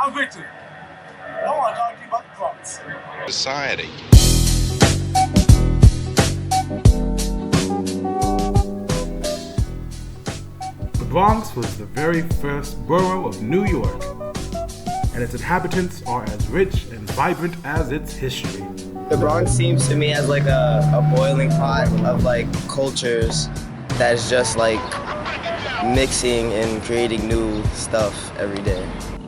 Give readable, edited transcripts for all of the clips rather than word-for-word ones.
I'm Victor. I want to talk to you about the Bronx. Society. The Bronx was the very first borough of New York, and its inhabitants are as rich and vibrant as its history. The Bronx seems to me as like a boiling pot of like cultures that's just like mixing and creating new stuff every day.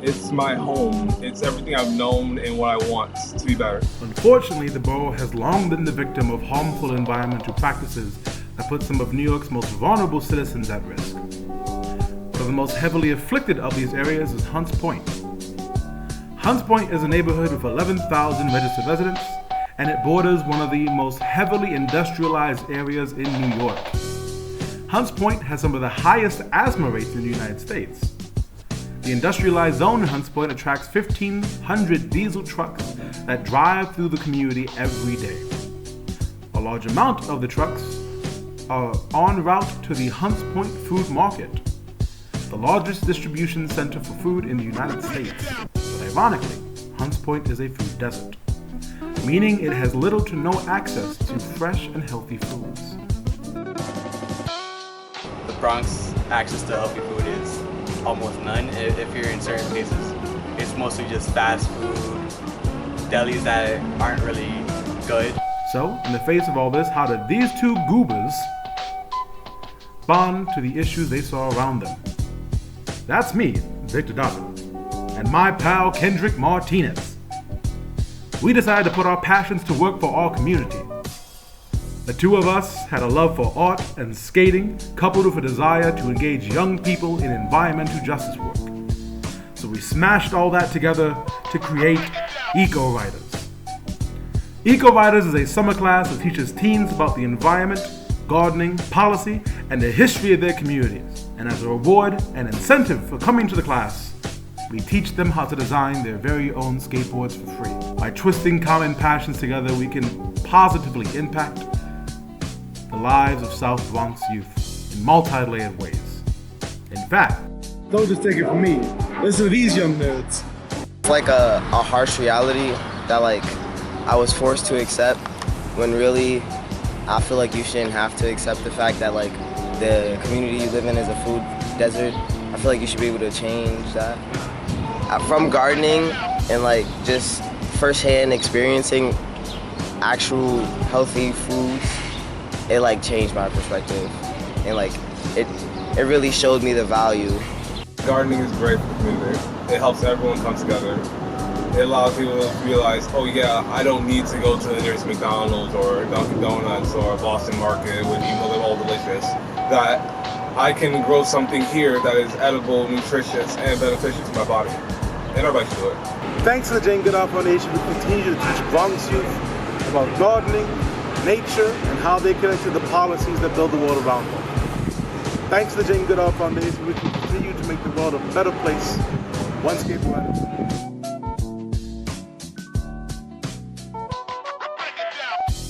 It's my home. It's everything I've known and what I want to be better. Unfortunately, the borough has long been the victim of harmful environmental practices that put some of New York's most vulnerable citizens at risk. One of the most heavily afflicted of these areas is Hunts Point. Hunts Point is a neighborhood with 11,000 registered residents, and it borders one of the most heavily industrialized areas in New York. Hunts Point has some of the highest asthma rates in the United States. The industrialized zone in Hunts Point attracts 1,500 diesel trucks that drive through the community every day. A large amount of the trucks are en route to the Hunts Point Food Market, the largest distribution center for food in the United States. But ironically, Hunts Point is a food desert, meaning it has little to no access to fresh and healthy foods. The Bronx access to healthy food is almost none. If you're in certain places, it's mostly just fast food, delis that aren't really good. So, in the face of all this, how did these two goobers bond to the issues they saw around them? That's me, Victor Dobbin, and my pal Kendrick Martinez. We decided to put our passions to work for our community. The two of us had a love for art and skating, coupled with a desire to engage young people in environmental justice work. So we smashed all that together to create Eco Riders. Eco Riders is a summer class that teaches teens about the environment, gardening, policy, and the history of their communities. And as a reward and incentive for coming to the class, we teach them how to design their very own skateboards for free. By twisting common passions together, we can positively impact the lives of South Bronx youth in multi-layered ways. In fact, Don't just take it from me. Listen to these young nerds. It's like a harsh reality that like I was forced to accept when really I feel like you shouldn't have to accept the fact that like the community you live in is a food desert. I feel like you should be able to change that. From gardening and like just firsthand experiencing actual healthy foods, it like changed my perspective, and like it really showed me the value. Gardening is great for the community. It helps everyone come together. It allows people to realize, oh yeah, I don't need to go to the nearest McDonald's or Dunkin' Donuts or Boston Market, even though they're all delicious, that I can grow something here that is edible, nutritious, and beneficial to my body. And everybody should do it. Thanks to the Jane Goodall Foundation, we continue to teach Bronx youth about gardening, nature, and how they connect to the policies that build the world around them. Thanks to the Jane Goodall Foundation, we can continue to make the world a better place, one skateboard at a time.